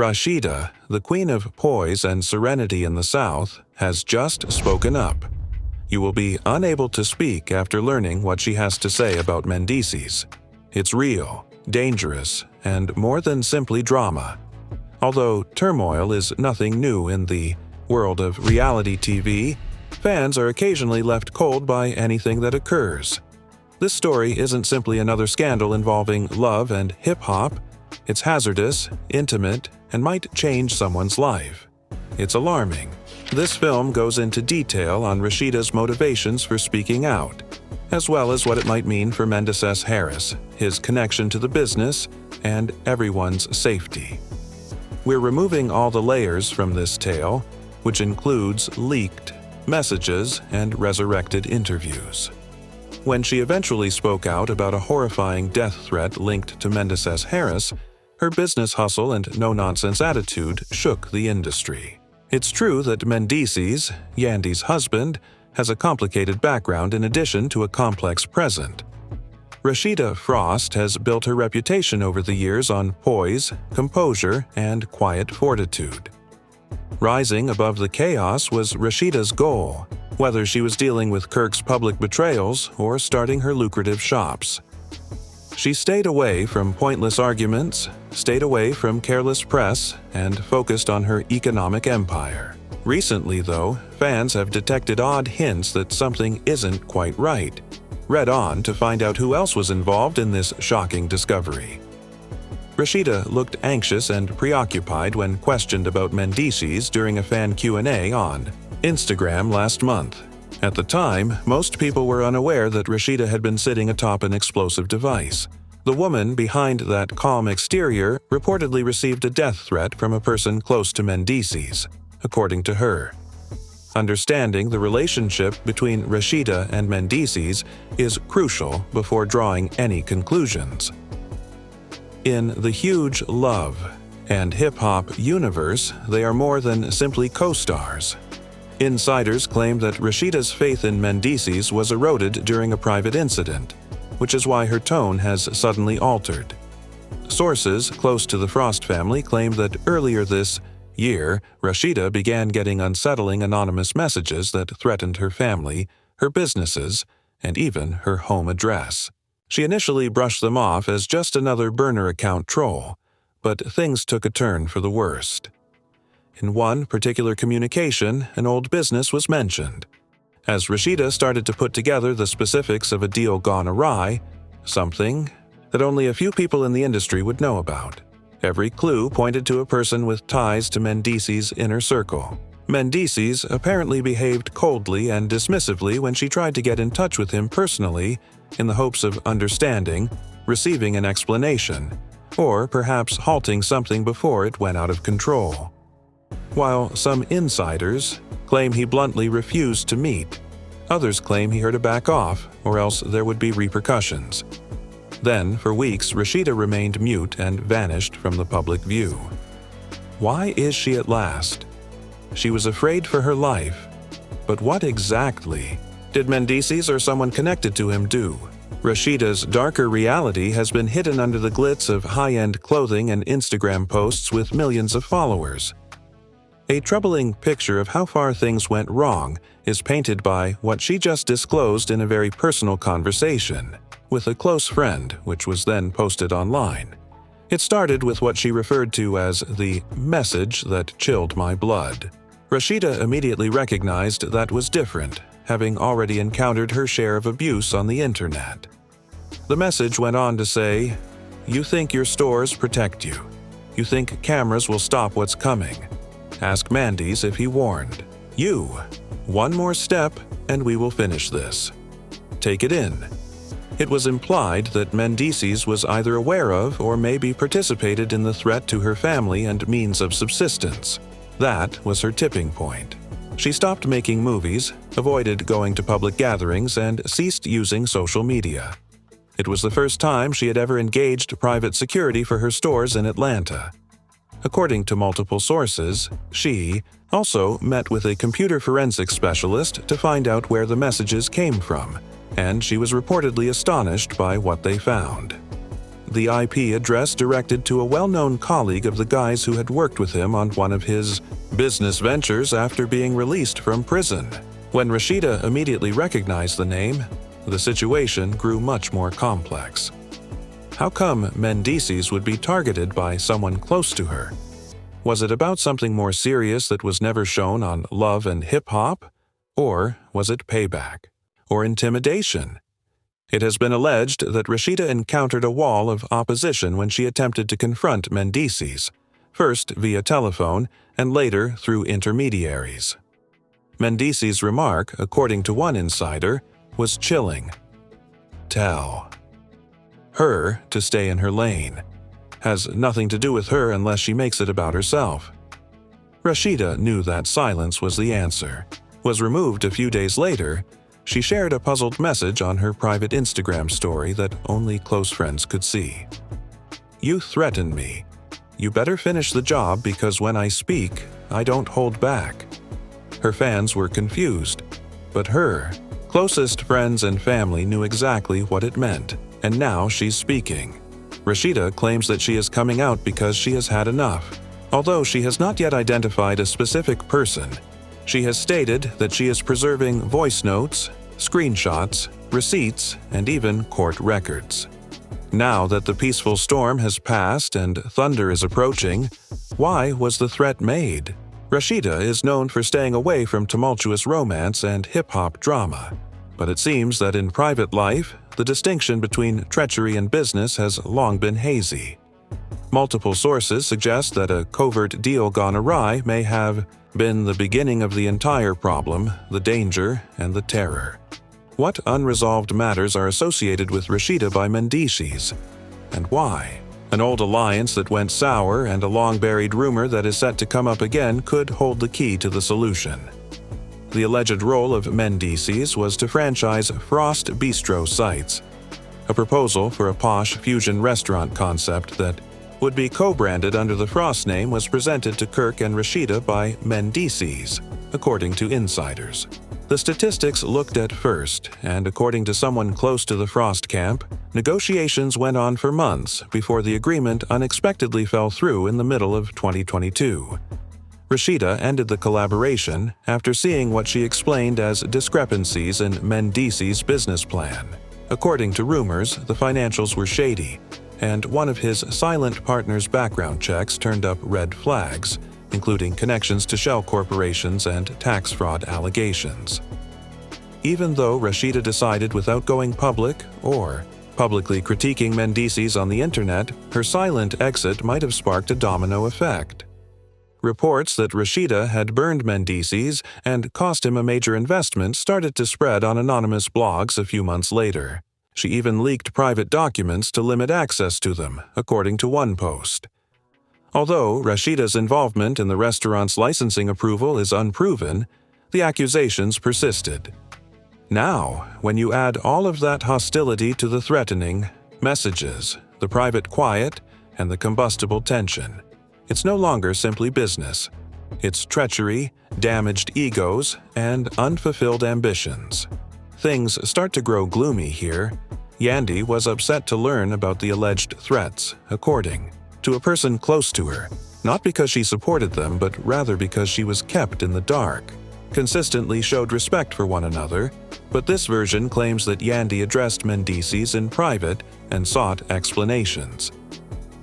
Rasheeda, the queen of poise and serenity in the South, has just spoken up. You will be unable to speak after learning what she has to say about Mendeecees. It's real, dangerous, and more than simply drama. Although turmoil is nothing new in the world of reality TV, fans are occasionally left cold by anything that occurs. This story isn't simply another scandal involving love and hip-hop. It's hazardous, intimate, and might change someone's life. It's alarming. This film goes into detail on Rasheeda's motivations for speaking out, as well as what it might mean for Mendeecees Harris, his connection to the business, and everyone's safety. We're removing all the layers from this tale, which includes leaked messages and resurrected interviews. When she eventually spoke out about a horrifying death threat linked to Mendeecees Harris, her business hustle and no-nonsense attitude shook the industry. It's true that Mendeecees, Yandy's husband, has a complicated background in addition to a complex present. Rasheeda Frost has built her reputation over the years on poise, composure, and quiet fortitude. Rising above the chaos was Rasheeda's goal, whether she was dealing with Kirk's public betrayals or starting her lucrative shops. She stayed away from pointless arguments, stayed away from careless press, and focused on her economic empire. Recently, though, fans have detected odd hints that something isn't quite right. Read on to find out who else was involved in this shocking discovery. Rasheeda looked anxious and preoccupied when questioned about Mendeecees during a fan Q&A on Instagram last month. At the time, most people were unaware that Rasheeda had been sitting atop an explosive device. The woman behind that calm exterior reportedly received a death threat from a person close to Mendeecees, according to her. Understanding the relationship between Rasheeda and Mendeecees is crucial before drawing any conclusions. In the huge love and hip-hop universe, they are more than simply co-stars. Insiders claim that Rasheeda's faith in Mendeecees was eroded during a private incident, which is why her tone has suddenly altered. Sources close to the Frost family claim that earlier this year, Rasheeda began getting unsettling anonymous messages that threatened her family, her businesses, and even her home address. She initially brushed them off as just another burner account troll, but things took a turn for the worst. In one particular communication, an old business was mentioned. As Rasheeda started to put together the specifics of a deal gone awry, something that only a few people in the industry would know about. Every clue pointed to a person with ties to Mendeecees' inner circle. Mendeecees apparently behaved coldly and dismissively when she tried to get in touch with him personally in the hopes of understanding, receiving an explanation, or perhaps halting something before it went out of control. While some insiders claim he bluntly refused to meet, others claim he heard a back off or else there would be repercussions. Then, for weeks, Rasheeda remained mute and vanished from the public view. Why is she at last? She was afraid for her life. But what exactly did Mendeecees or someone connected to him do? Rasheeda's darker reality has been hidden under the glitz of high-end clothing and Instagram posts with millions of followers. A troubling picture of how far things went wrong is painted by what she just disclosed in a very personal conversation with a close friend, which was then posted online. It started with what she referred to as the message that chilled my blood. Rasheeda immediately recognized that was different, having already encountered her share of abuse on the internet. The message went on to say, "You think your stores protect you. You think cameras will stop what's coming. Ask Mendeecees if he warned. You. One more step and we will finish this. Take it in." It was implied that Mendeecees was either aware of or maybe participated in the threat to her family and means of subsistence. That was her tipping point. She stopped making movies, avoided going to public gatherings, and ceased using social media. It was the first time she had ever engaged private security for her stores in Atlanta. According to multiple sources, she also met with a computer forensics specialist to find out where the messages came from, and she was reportedly astonished by what they found. the IP address directed to a well-known colleague of the guys who had worked with him on one of his business ventures after being released from prison. When Rasheeda immediately recognized the name, the situation grew much more complex. How come Mendeecees would be targeted by someone close to her? Was it about something more serious that was never shown on Love and Hip Hop? Or was it payback? Or intimidation? It has been alleged that Rasheeda encountered a wall of opposition when she attempted to confront Mendeecees, first via telephone and later through intermediaries. Mendeecees' remark, according to one insider, was chilling. Tell her to stay in her lane. Has nothing to do with her unless she makes it about herself. Rasheeda knew that silence was the answer. Was removed a few days later, she shared a puzzled message on her private Instagram story that only close friends could see. You threaten me. You better finish the job because when I speak, I don't hold back. Her fans were confused, but her closest friends and family knew exactly what it meant, and now she's speaking. Rasheeda claims that she is coming out because she has had enough. Although she has not yet identified a specific person, she has stated that she is preserving voice notes, screenshots, receipts, and even court records. Now that the peaceful storm has passed and thunder is approaching, why was the threat made? Rasheeda is known for staying away from tumultuous romance and hip-hop drama, but it seems that in private life, the distinction between treachery and business has long been hazy. Multiple sources suggest that a covert deal gone awry may have been the beginning of the entire problem, the danger, and the terror. What unresolved matters are associated with Rasheeda by Mendeecees, and why? An old alliance that went sour and a long-buried rumor that is set to come up again could hold the key to the solution. The alleged role of Mendeecees was to franchise Frost Bistro sites, a proposal for a posh fusion restaurant concept that would be co-branded under the Frost name was presented to Kirk and Rasheeda by Mendeecees, according to insiders. The statistics looked at first, and according to someone close to the Frost camp, negotiations went on for months before the agreement unexpectedly fell through in the middle of 2022. Rasheeda ended the collaboration after seeing what she explained as discrepancies in Mendeecees' business plan. According to rumors, the financials were shady, and one of his silent partner's background checks turned up red flags, including connections to shell corporations and tax fraud allegations. Even though Rasheeda decided without going public or publicly critiquing Mendeecees on the internet, her silent exit might have sparked a domino effect. Reports that Rasheeda had burned Mendeecees and cost him a major investment started to spread on anonymous blogs a few months later. She even leaked private documents to limit access to them, according to one post. Although Rasheeda's involvement in the restaurant's licensing approval is unproven, the accusations persisted. Now, when you add all of that hostility to the threatening, messages, the private quiet, and the combustible tension, it's no longer simply business. It's treachery, damaged egos, and unfulfilled ambitions. Things start to grow gloomy here. Yandy was upset to learn about the alleged threats, according to a person close to her, not because she supported them, but rather because she was kept in the dark. Consistently showed respect for one another, but this version claims that Yandy addressed Mendeecees in private and sought explanations.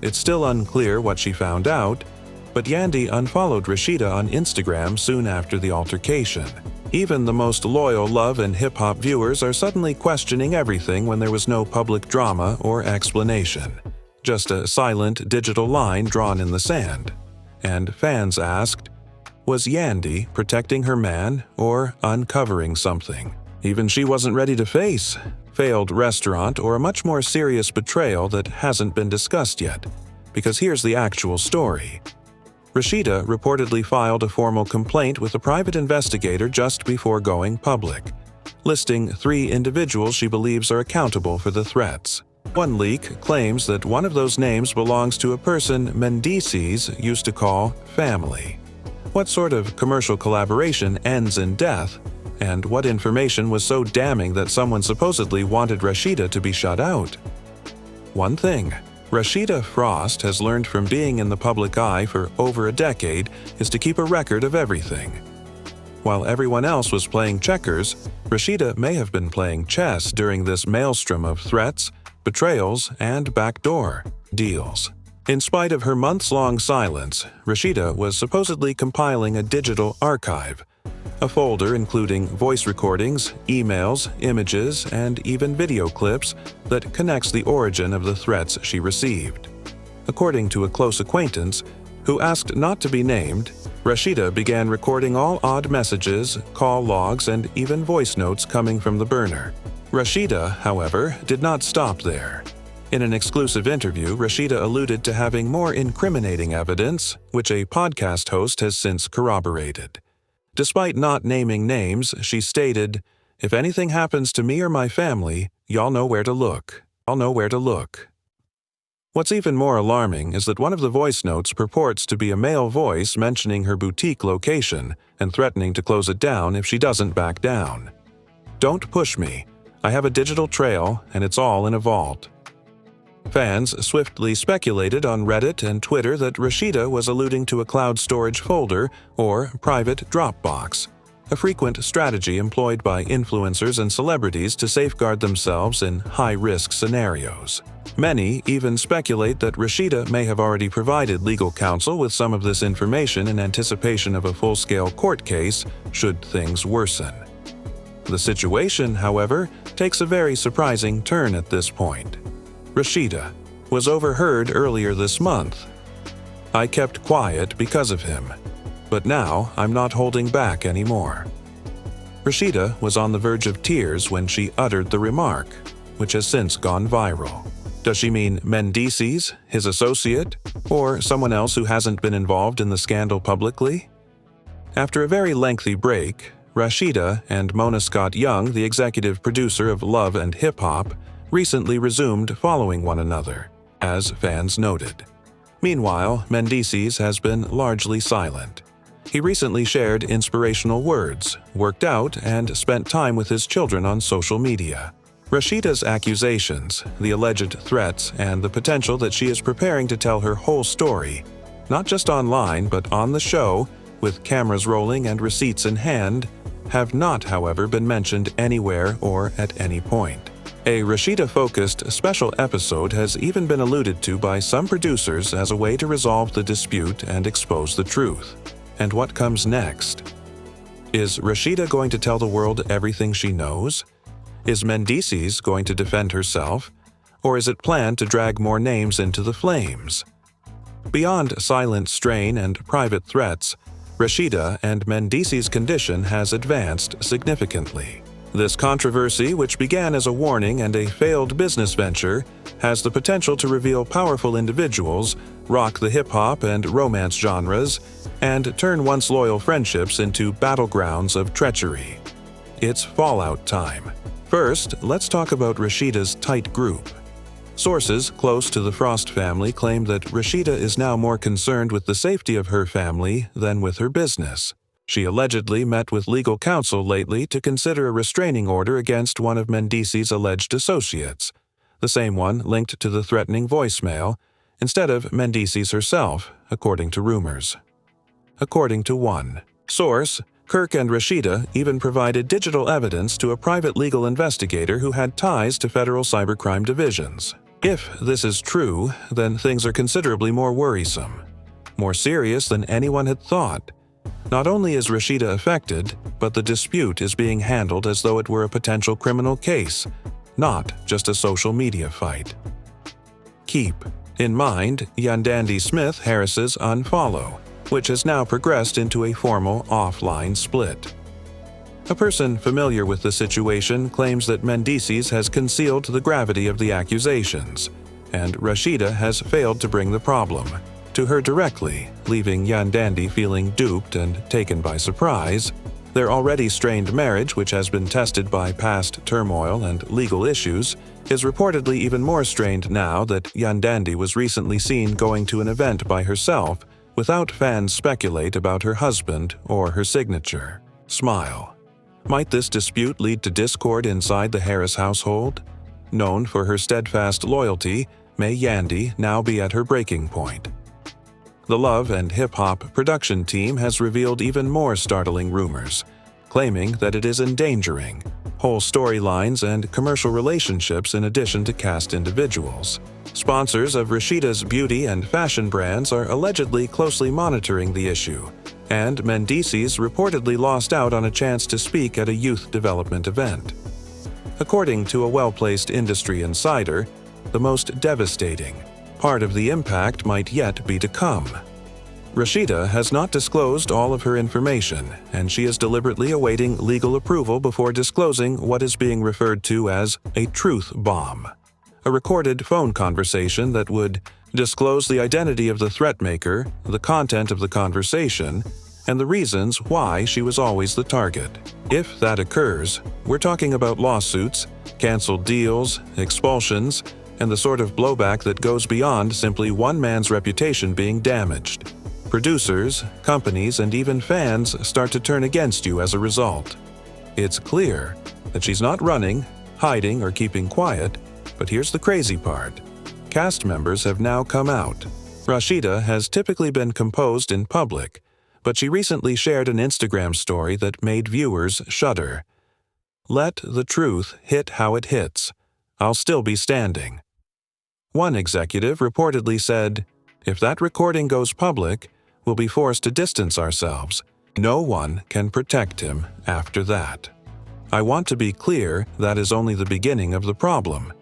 It's still unclear what she found out, but Yandy unfollowed Rasheeda on Instagram soon after the altercation. Even the most loyal Love and Hip Hop viewers are suddenly questioning everything when there was no public drama or explanation, just a silent digital line drawn in the sand. And fans asked, was Yandy protecting her man or uncovering something? Even she wasn't ready to face failed restaurant or a much more serious betrayal that hasn't been discussed yet, because here's the actual story. Rasheeda reportedly filed a formal complaint with a private investigator just before going public, listing 3 individuals she believes are accountable for the threats. One leak claims that one of those names belongs to a person Mendeecees used to call family. What sort of commercial collaboration ends in death, and what information was so damning that someone supposedly wanted Rasheeda to be shut out? One thing Rasheeda Frost has learned from being in the public eye for over a decade is to keep a record of everything. While everyone else was playing checkers, Rasheeda may have been playing chess during this maelstrom of threats, betrayals, and backdoor deals. In spite of her months-long silence, Rasheeda was supposedly compiling a digital archive, a folder including voice recordings, emails, images, and even video clips that connects the origin of the threats she received. According to a close acquaintance, who asked not to be named, Rasheeda began recording all odd messages, call logs, and even voice notes coming from the burner. Rasheeda, however, did not stop there. In an exclusive interview, Rasheeda alluded to having more incriminating evidence, which a podcast host has since corroborated. Despite not naming names, she stated, "If anything happens to me or my family, y'all know where to look. I'll know where to look." What's even more alarming is that one of the voice notes purports to be a male voice mentioning her boutique location and threatening to close it down if she doesn't back down. "Don't push me. I have a digital trail, and it's all in a vault." Fans swiftly speculated on Reddit and Twitter that Rasheeda was alluding to a cloud storage folder or private Dropbox, a frequent strategy employed by influencers and celebrities to safeguard themselves in high-risk scenarios. Many even speculate that Rasheeda may have already provided legal counsel with some of this information in anticipation of a full-scale court case should things worsen. The situation, however, takes a very surprising turn at this point. Rasheeda was overheard earlier this month. "I kept quiet because of him, but now I'm not holding back anymore." Rasheeda was on the verge of tears when she uttered the remark, which has since gone viral. Does she mean Mendeecees, his associate, or someone else who hasn't been involved in the scandal publicly? After a very lengthy break, Rasheeda and Mona Scott Young, the executive producer of Love and Hip Hop, recently resumed following one another, as fans noted. Meanwhile, Mendeecees has been largely silent. He recently shared inspirational words, worked out, and spent time with his children on social media. Rasheeda's accusations, the alleged threats, and the potential that she is preparing to tell her whole story, not just online but on the show, with cameras rolling and receipts in hand, have not, however, been mentioned anywhere or at any point. A Rasheeda-focused special episode has even been alluded to by some producers as a way to resolve the dispute and expose the truth. And what comes next? Is Rasheeda going to tell the world everything she knows? Is Mendeecees going to defend herself? Or is it planned to drag more names into the flames? Beyond silent strain and private threats, Rasheeda and Mendeecees' condition has advanced significantly. This controversy, which began as a warning and a failed business venture, has the potential to reveal powerful individuals, rock the hip-hop and romance genres, and turn once loyal friendships into battlegrounds of treachery. It's fallout time. First, let's talk about Rasheeda's tight group. Sources close to the Frost family claim that Rasheeda is now more concerned with the safety of her family than with her business. She allegedly met with legal counsel lately to consider a restraining order against one of Mendeecees' alleged associates, the same one linked to the threatening voicemail, instead of Mendeecees herself, according to rumors. According to one source, Kirk and Rasheeda even provided digital evidence to a private legal investigator who had ties to federal cybercrime divisions. If this is true, then things are considerably more worrisome, more serious than anyone had thought. Not only is Rasheeda affected, but the dispute is being handled as though it were a potential criminal case, not just a social media fight. Keep in mind Yandandi Smith Harris's unfollow, which has now progressed into a formal offline split. A person familiar with the situation claims that Mendeecees has concealed the gravity of the accusations, and Rasheeda has failed to bring the problem to her directly, leaving Yandandi feeling duped and taken by surprise. Their already strained marriage, which has been tested by past turmoil and legal issues, is reportedly even more strained now that Yandandi was recently seen going to an event by herself without fans speculate about her husband or her signature. Smile. Might this dispute lead to discord inside the Harris household? Known for her steadfast loyalty, may Yandy now be at her breaking point. The Love and Hip Hop production team has revealed even more startling rumors, claiming that it is endangering whole storylines and commercial relationships in addition to cast individuals. Sponsors of Rasheeda's beauty and fashion brands are allegedly closely monitoring the issue, and Mendeecees reportedly lost out on a chance to speak at a youth development event. According to a well-placed industry insider, the most devastating part of the impact might yet be to come. Rasheeda has not disclosed all of her information, and she is deliberately awaiting legal approval before disclosing what is being referred to as a truth bomb, a recorded phone conversation that would disclose the identity of the threat maker, the content of the conversation, and the reasons why she was always the target. If that occurs, we're talking about lawsuits, canceled deals, expulsions, and the sort of blowback that goes beyond simply one man's reputation being damaged. Producers, companies, and even fans start to turn against you as a result. It's clear that she's not running, hiding, or keeping quiet, but here's the crazy part. Cast members have now come out. Rasheeda has typically been composed in public, but she recently shared an Instagram story that made viewers shudder. "Let the truth hit how it hits. I'll still be standing." One executive reportedly said, "If that recording goes public, we'll be forced to distance ourselves. No one can protect him after that." I want to be clear, that is only the beginning of the problem.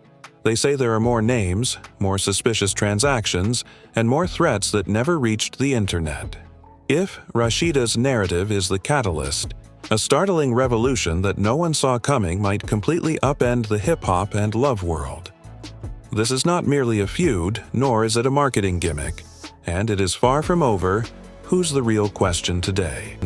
They say there are more names, more suspicious transactions, and more threats that never reached the internet. If Rasheeda's narrative is the catalyst, a startling revolution that no one saw coming might completely upend the hip-hop and love world. This is not merely a feud, nor is it a marketing gimmick. And it is far from over. Who's the real question today?